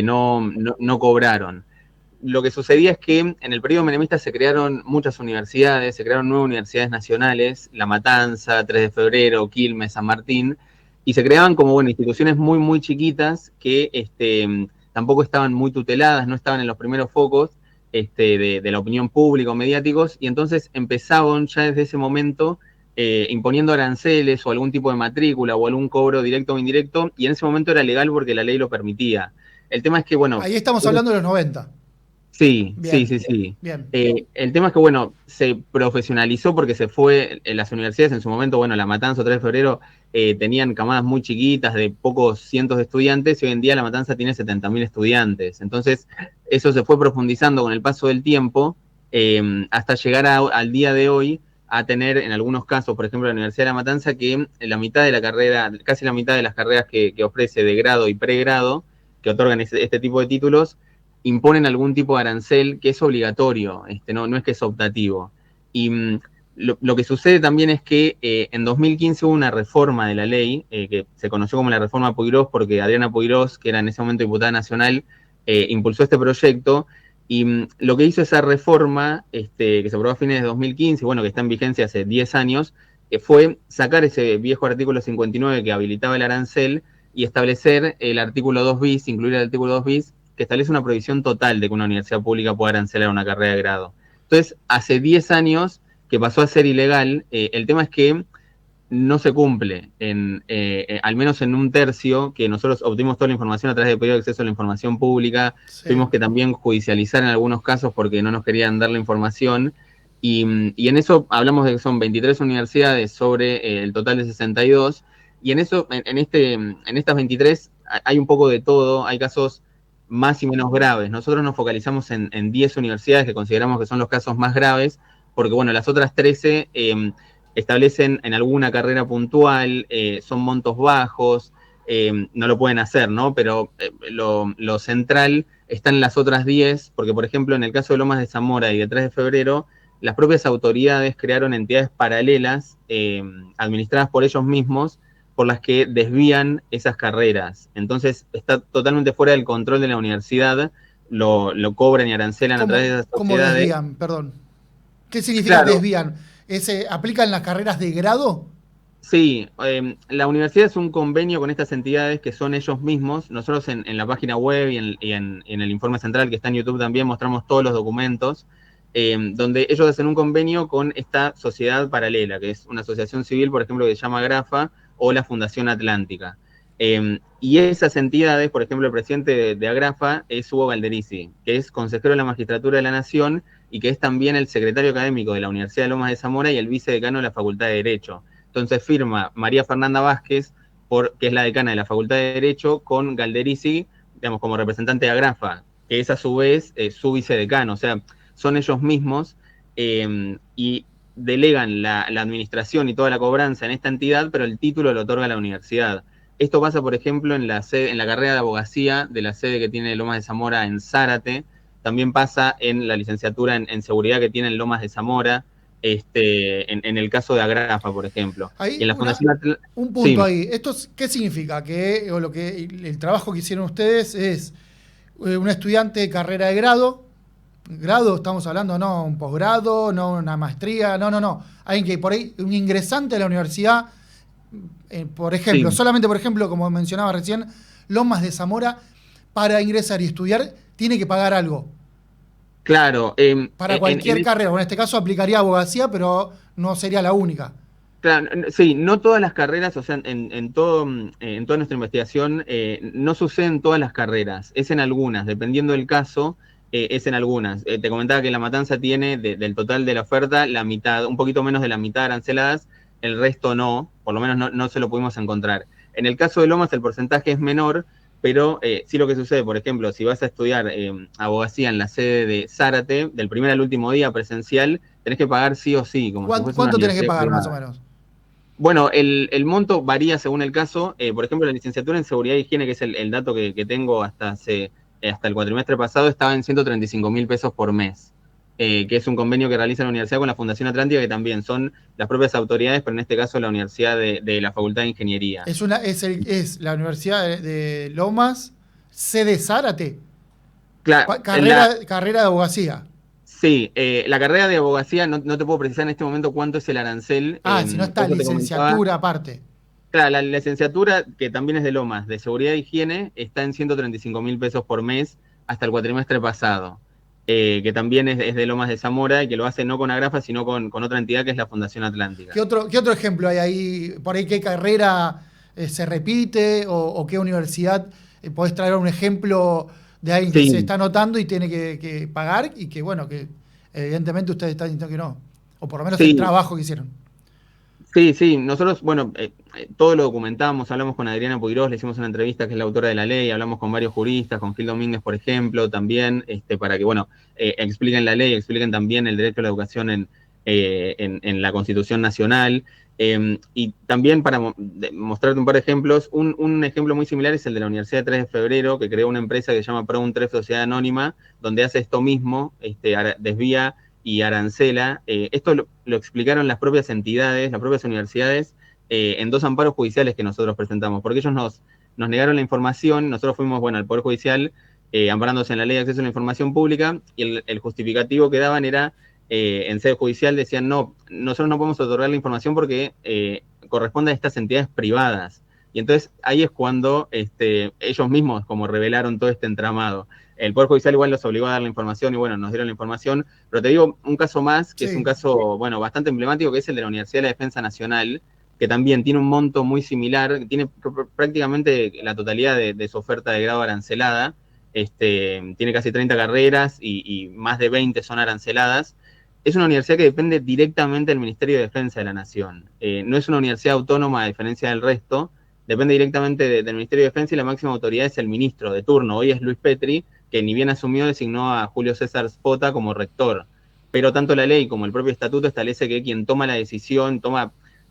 no cobraron. Lo que sucedía es que en el periodo menemista se crearon muchas universidades, se crearon 9 universidades nacionales, La Matanza, 3 de Febrero, Quilmes, San Martín, y se creaban como instituciones muy, muy chiquitas que tampoco estaban muy tuteladas, no estaban en los primeros focos de la opinión pública o mediáticos, y entonces empezaban ya desde ese momento imponiendo aranceles o algún tipo de matrícula o algún cobro directo o indirecto, y en ese momento era legal porque la ley lo permitía. El tema es que, Ahí estamos hablando de los 90. Sí, Bien, sí. bien. El tema es que, bueno, se profesionalizó porque se fue en las universidades en su momento, bueno, La Matanza, 3 de febrero, tenían camadas muy chiquitas de pocos cientos de estudiantes y hoy en día La Matanza tiene 70.000 estudiantes. Entonces, eso se fue profundizando con el paso del tiempo hasta llegar al día de hoy a tener, en algunos casos, por ejemplo, la Universidad de La Matanza, que la mitad de la carrera, casi la mitad de las carreras que ofrece de grado y pregrado, que otorgan este tipo de títulos, imponen algún tipo de arancel que es obligatorio, no es que es optativo. Y lo que sucede también es que en 2015 hubo una reforma de la ley, que se conoció como la reforma Puigros, porque Adriana Puigros, que era en ese momento diputada nacional, impulsó este proyecto, y lo que hizo esa reforma, que se aprobó a fines de 2015, bueno, que está en vigencia hace 10 años, fue sacar ese viejo artículo 59 que habilitaba el arancel y establecer el artículo 2 bis, incluir el artículo 2 bis, que establece una prohibición total de que una universidad pública pueda arancelar una carrera de grado. Entonces, hace 10 años que pasó a ser ilegal, el tema es que no se cumple, al menos en un tercio, que nosotros obtuvimos toda la información a través del pedido de acceso a la información pública, Sí. tuvimos que también judicializar en algunos casos porque no nos querían dar la información, y en eso hablamos de que son 23 universidades sobre el total de 62, y en eso, en estas 23 hay un poco de todo, hay casos más y menos graves. Nosotros nos focalizamos en 10 universidades que consideramos que son los casos más graves, porque bueno, las otras 13 establecen en alguna carrera puntual, son montos bajos, no lo pueden hacer, ¿no? Pero lo central está en las otras 10, porque por ejemplo en el caso de Lomas de Zamora y de 3 de febrero, las propias autoridades crearon entidades paralelas administradas por ellos mismos, por las que desvían esas carreras. Entonces está totalmente fuera del control de la universidad, lo cobran y arancelan a través de esas ¿Cómo sociedades. desvían? Perdón. ¿Qué significa Claro. desvían? ¿Aplican las carreras de grado? Sí, la universidad es un convenio con estas entidades que son ellos mismos. Nosotros en la página web y en el informe central que está en YouTube también mostramos todos los documentos, donde ellos hacen un convenio con esta sociedad paralela, que es una asociación civil, por ejemplo, que se llama Grafa, o la Fundación Atlántica. Y esas entidades, por ejemplo, el presidente de Agrafa es Hugo Galderici, que es consejero de la Magistratura de la Nación y que es también el secretario académico de la Universidad de Lomas de Zamora y el vicedecano de la Facultad de Derecho. Entonces firma María Fernanda Vázquez, que es la decana de la Facultad de Derecho, con Galderici, digamos, como representante de Agrafa, que es a su vez su vicedecano. O sea, son ellos mismos y delegan la administración y toda la cobranza en esta entidad, pero el título lo otorga la universidad. Esto pasa, por ejemplo, en la carrera de abogacía de la sede que tiene Lomas de Zamora en Zárate, también pasa en la licenciatura en seguridad que tiene en Lomas de Zamora, en el caso de Agrafa, por ejemplo. Ahí, y en la Fundación un punto ahí. ¿Qué significa? Que el trabajo que hicieron ustedes es un estudiante de carrera de grado, estamos hablando, no un posgrado, no una maestría, no. Alguien que por ahí, un ingresante de la universidad, por ejemplo, solamente por ejemplo, como mencionaba recién, Lomas de Zamora, para ingresar y estudiar, tiene que pagar algo. Claro. Para cualquier carrera. Bueno, en este caso aplicaría abogacía, pero no sería la única. Claro, sí, no todas las carreras, o sea, en toda nuestra investigación, no suceden todas las carreras, es en algunas, dependiendo del caso, es en algunas. Te comentaba que La Matanza tiene, del total de la oferta, la mitad, un poquito menos de la mitad aranceladas, el resto no, por lo menos no se lo pudimos encontrar. En el caso de Lomas el porcentaje es menor, pero sí lo que sucede, por ejemplo, si vas a estudiar abogacía en la sede de Zárate, del primer al último día presencial, tenés que pagar sí o sí. Como ¿Cuánto tenés que pagar más o menos? Bueno, el monto varía según el caso. Por ejemplo, la licenciatura en Seguridad e Higiene, que es el dato que tengo hasta el cuatrimestre pasado, estaba en 135.000 pesos por mes, que es un convenio que realiza la universidad con la Fundación Atlántica, que también son las propias autoridades, pero en este caso la Universidad de la Facultad de Ingeniería. Es la Universidad de Lomas, sede Zárate. Claro, carrera de abogacía. Sí, la carrera de abogacía, no te puedo precisar en este momento cuánto es el arancel. Si no está licenciatura aparte. Claro, la licenciatura, que también es de Lomas, de Seguridad e Higiene, está en 135.000 pesos por mes hasta el cuatrimestre pasado, que también es de Lomas de Zamora y que lo hace no con Agrafa, sino con otra entidad que es la Fundación Atlántica. ¿Qué otro ejemplo hay ahí? ¿Por ahí qué carrera se repite o qué universidad? ¿Podés traer un ejemplo de alguien que Sí. se está anotando y tiene que pagar y que, bueno, que evidentemente ustedes están diciendo que no. O por lo menos el Sí, trabajo que hicieron. sí, nosotros, bueno, todo lo documentamos, hablamos con Adriana Puigros, le hicimos una entrevista, que es la autora de la ley, hablamos con varios juristas, con Gil Domínguez, por ejemplo, también, para que, bueno, expliquen la ley, expliquen también el derecho a la educación en la Constitución Nacional, y también para mostrarte un par de ejemplos, un ejemplo muy similar es el de la Universidad de 3 de Febrero, que creó una empresa que se llama ProUnTref Sociedad Anónima, donde hace esto mismo, desvía y arancela. Esto lo explicaron las propias entidades, las propias universidades, en 2 amparos judiciales que nosotros presentamos, porque ellos nos negaron la información, nosotros fuimos, bueno, al Poder Judicial, amparándose en la Ley de Acceso a la Información Pública, y el justificativo que daban era, en sede judicial decían, no, nosotros no podemos otorgar la información porque corresponde a estas entidades privadas. Y entonces ahí es cuando ellos mismos como revelaron todo este entramado. El Poder Judicial igual los obligó a dar la información y bueno, nos dieron la información. Pero te digo un caso más, que es un caso, bueno, bastante emblemático, que es el de la Universidad de la Defensa Nacional, que también tiene un monto muy similar, tiene prácticamente la totalidad de su oferta de grado arancelada, tiene casi 30 carreras y más de 20 son aranceladas. Es una universidad que depende directamente del Ministerio de Defensa de la Nación. No es una universidad autónoma a diferencia del resto, depende directamente del Ministerio de Defensa y la máxima autoridad es el ministro de turno. Hoy es Luis Petri, que ni bien asumió, designó a Julio César Spota como rector. Pero tanto la ley como el propio estatuto establece que quien toma la decisión,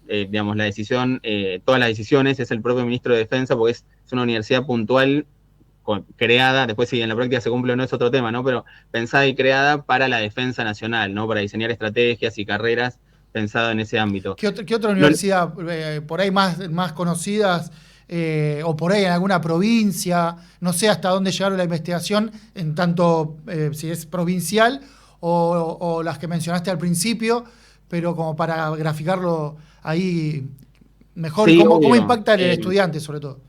digamos, la decisión, todas las decisiones, es el propio ministro de Defensa, porque es una universidad puntual, creada, después si en la práctica se cumple o no es otro tema, ¿no? Pero pensada y creada para la defensa nacional, ¿no? Para diseñar estrategias y carreras pensado en ese ámbito. ¿Qué otra universidad por ahí más conocidas o por ahí en alguna provincia? No sé hasta dónde llegaron la investigación, en tanto si es provincial o las que mencionaste al principio, pero como para graficarlo ahí mejor, Sí, cómo impacta el estudiante sobre todo.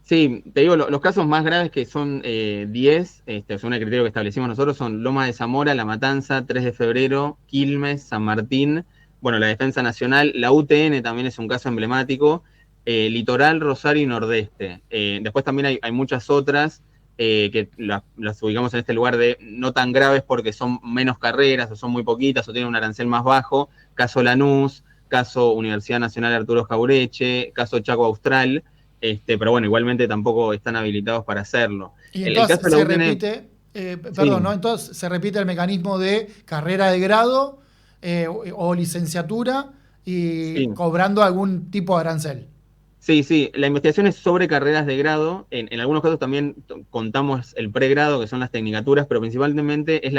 Sí, te digo, los casos más graves que son 10, según el criterio que establecimos nosotros, son Loma de Zamora, La Matanza, 3 de Febrero, Quilmes, San Martín, bueno, la Defensa Nacional, la UTN también es un caso emblemático, Litoral, Rosario y Nordeste. Después también hay muchas otras que las ubicamos en este lugar de no tan graves porque son menos carreras o son muy poquitas o tienen un arancel más bajo, caso Lanús, caso Universidad Nacional Arturo Jaureche, caso Chaco Austral. Pero bueno, igualmente tampoco están habilitados para hacerlo. Y entonces se repite, perdón, ¿no? Entonces se repite el mecanismo de carrera de grado o licenciatura y cobrando algún tipo de arancel. Sí, la investigación es sobre carreras de grado. En algunos casos también contamos el pregrado, que son las tecnicaturas, pero principalmente es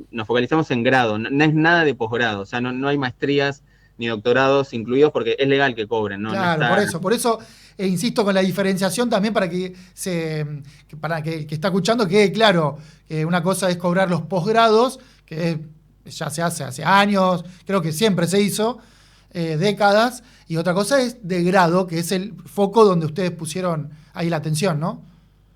nos focalizamos en grado, no es nada de posgrado, o sea, no hay maestrías ni doctorados incluidos porque es legal que cobren, ¿no? Claro, no está... por eso insisto con la diferenciación también para que está escuchando quede claro que una cosa es cobrar los posgrados, que ya se hace años, creo que siempre se hizo, décadas, y otra cosa es de grado, que es el foco donde ustedes pusieron ahí la atención, ¿no?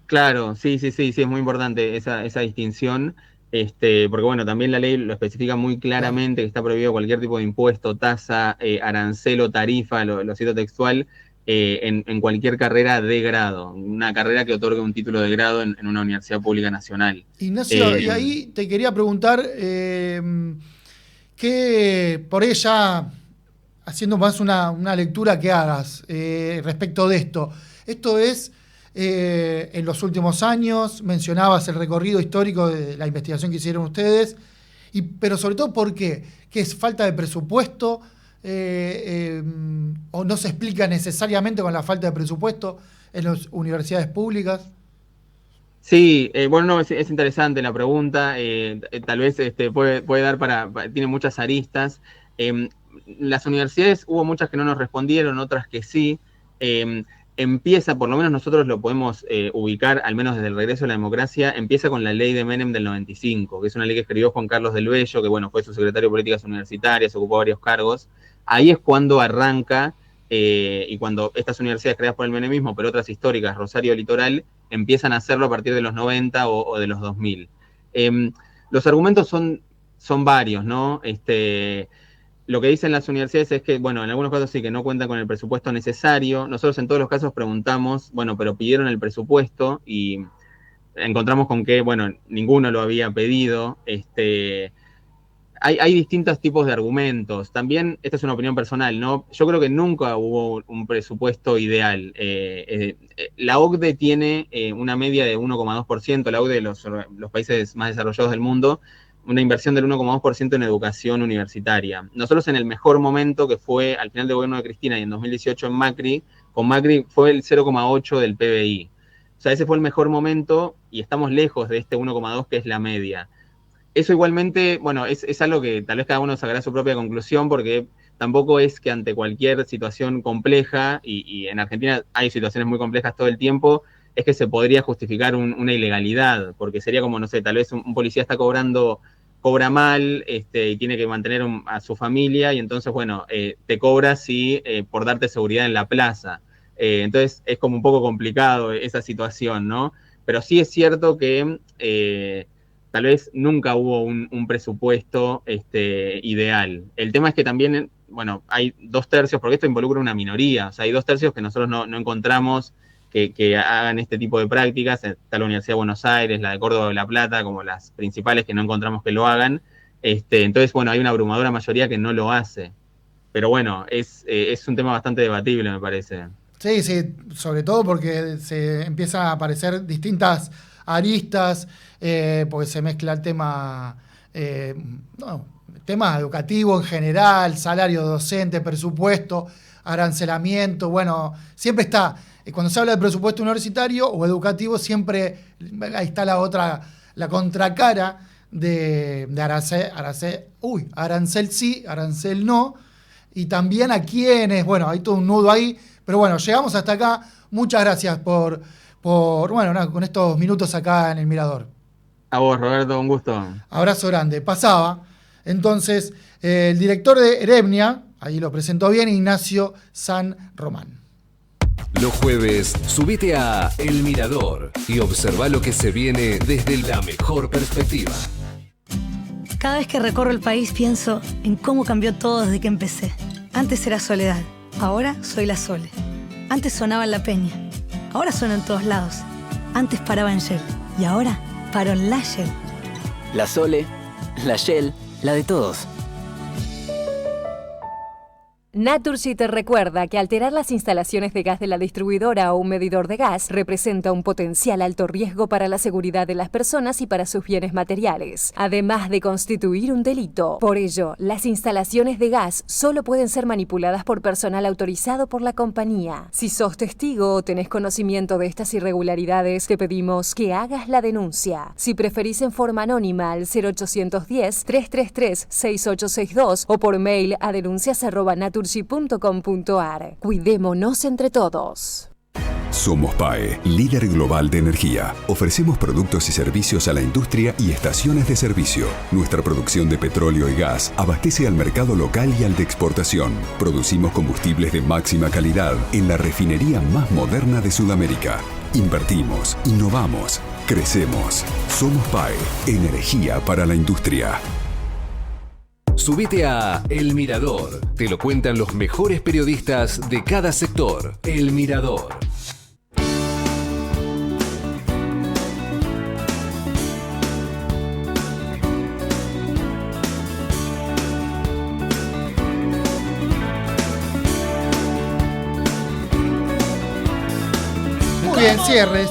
Claro, sí, es muy importante esa distinción. Porque bueno, también la ley lo especifica muy claramente, que está prohibido cualquier tipo de impuesto, tasa, arancel o tarifa, lo cito textual, en cualquier carrera de grado, una carrera que otorgue un título de grado en una universidad pública nacional. Ignacio, y ahí te quería preguntar, que por ella, haciendo más una lectura que hagas respecto de esto. Esto es... en los últimos años, mencionabas el recorrido histórico de la investigación que hicieron ustedes, pero sobre todo ¿por qué? ¿Que es falta de presupuesto? ¿O no se explica necesariamente con la falta de presupuesto en las universidades públicas? Sí, bueno, es interesante la pregunta, tal vez puede dar tiene muchas aristas. Las universidades hubo muchas que no nos respondieron, otras que sí. Empieza, por lo menos nosotros lo podemos ubicar, al menos desde el regreso a la democracia, empieza con la ley de Menem del 95, que es una ley que escribió Juan Carlos del Bello, que bueno, fue su secretario de Políticas Universitarias, ocupó varios cargos. Ahí es cuando arranca, y cuando estas universidades creadas por el menemismo, pero otras históricas, Rosario Litoral, empiezan a hacerlo a partir de los 90 o de los 2000. Los argumentos son varios, ¿no? Lo que dicen las universidades es que, bueno, en algunos casos sí que no cuentan con el presupuesto necesario. Nosotros en todos los casos preguntamos, bueno, pero pidieron el presupuesto y encontramos con que, bueno, ninguno lo había pedido. Hay distintos tipos de argumentos. También, esta es una opinión personal, ¿no? Yo creo que nunca hubo un presupuesto ideal. La OCDE tiene una media de 1,2%, la OCDE de los países más desarrollados del mundo, una inversión del 1,2% en educación universitaria. Nosotros en el mejor momento, que fue al final del gobierno de Cristina y en 2018 con Macri fue el 0,8 del PBI. O sea, ese fue el mejor momento y estamos lejos de este 1,2 que es la media. Eso igualmente, bueno, es algo que tal vez cada uno sacará su propia conclusión, porque tampoco es que ante cualquier situación compleja, y en Argentina hay situaciones muy complejas todo el tiempo, es que se podría justificar una ilegalidad, porque sería como, no sé, tal vez un policía cobra mal, y tiene que mantener a su familia, y entonces, bueno, te cobra por darte seguridad en la plaza. Entonces es como un poco complicado esa situación, ¿no? Pero sí es cierto que tal vez nunca hubo un presupuesto ideal. El tema es que también, bueno, hay 2/3, porque esto involucra una minoría, o sea, hay 2/3 que nosotros no encontramos que hagan este tipo de prácticas. Está la Universidad de Buenos Aires, la de Córdoba de La Plata, como las principales que no encontramos que lo hagan. Entonces, bueno, hay una abrumadora mayoría que no lo hace. Pero bueno, es un tema bastante debatible, me parece. Sí, sobre todo porque se empiezan a aparecer distintas aristas, porque se mezcla el tema, tema educativo en general, salario docente, presupuesto, arancelamiento, bueno, siempre está, cuando se habla de presupuesto universitario o educativo, siempre ahí está la contracara de arancel sí, arancel no, y también a quienes, bueno, hay todo un nudo ahí, pero bueno, llegamos hasta acá. Muchas gracias por con estos minutos acá en El Mirador. A vos, Roberto, un gusto. Abrazo grande. Pasaba, entonces, el director de Eremnia, ahí lo presentó bien, Ignacio San Román. Los jueves, subite a El Mirador y observa lo que se viene desde la mejor perspectiva. Cada vez que recorro el país pienso en cómo cambió todo desde que empecé. Antes era Soledad, ahora soy la Sole. Antes sonaba en La Peña, ahora suena en todos lados. Antes paraba en Shell y ahora paro en la Shell. La Sole, la Shell, la de todos. Naturgy te recuerda que alterar las instalaciones de gas de la distribuidora o un medidor de gas representa un potencial alto riesgo para la seguridad de las personas y para sus bienes materiales, además de constituir un delito. Por ello, las instalaciones de gas solo pueden ser manipuladas por personal autorizado por la compañía. Si sos testigo o tenés conocimiento de estas irregularidades, te pedimos que hagas la denuncia. Si preferís en forma anónima al 0810-333-6862 o por mail a denuncias@naturgy.com.ar. Cuidémonos entre todos. Somos PAE, líder global de energía. Ofrecemos productos y servicios a la industria y estaciones de servicio. Nuestra producción de petróleo y gas abastece al mercado local y al de exportación. Producimos combustibles de máxima calidad en la refinería más moderna de Sudamérica. Invertimos, innovamos, crecemos. Somos PAE, energía para la industria. Subite a El Mirador. Te lo cuentan los mejores periodistas de cada sector. El Mirador. Muy bien,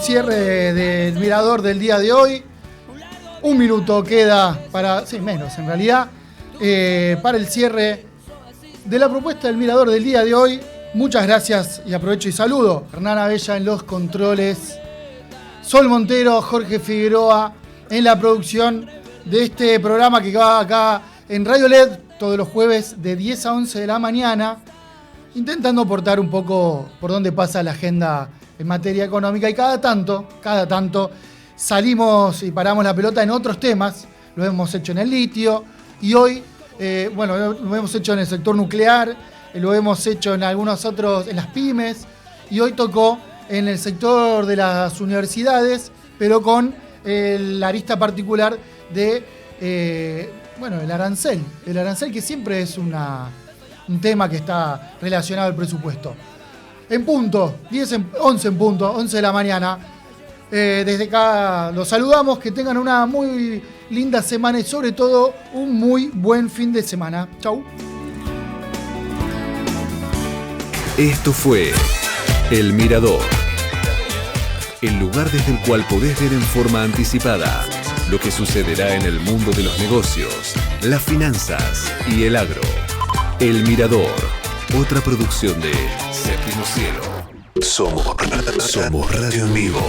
cierre del Mirador del día de hoy. Un minuto queda para, menos en realidad, para el cierre de la propuesta del Mirador del día de hoy. Muchas gracias y aprovecho y saludo. Hernán Abella en los controles, Sol Montero, Jorge Figueroa en la producción de este programa que va acá en Radio LED todos los jueves de 10 a 11 de la mañana, intentando aportar un poco por dónde pasa la agenda en materia económica, y cada tanto salimos y paramos la pelota en otros temas. Lo hemos hecho en el litio y hoy lo hemos hecho en el sector nuclear, lo hemos hecho en algunos otros, en las pymes, y hoy tocó en el sector de las universidades, pero con la arista particular de el arancel que siempre es un tema que está relacionado al presupuesto. En punto, 11 de la mañana, Desde acá los saludamos, que tengan una muy linda semana y sobre todo un muy buen fin de semana. Chau. Esto fue El Mirador, el lugar desde el cual podés ver en forma anticipada lo que sucederá en el mundo de los negocios, las finanzas y el agro. El Mirador, otra producción de Séptimo Cielo. Somos Radio en Vivo.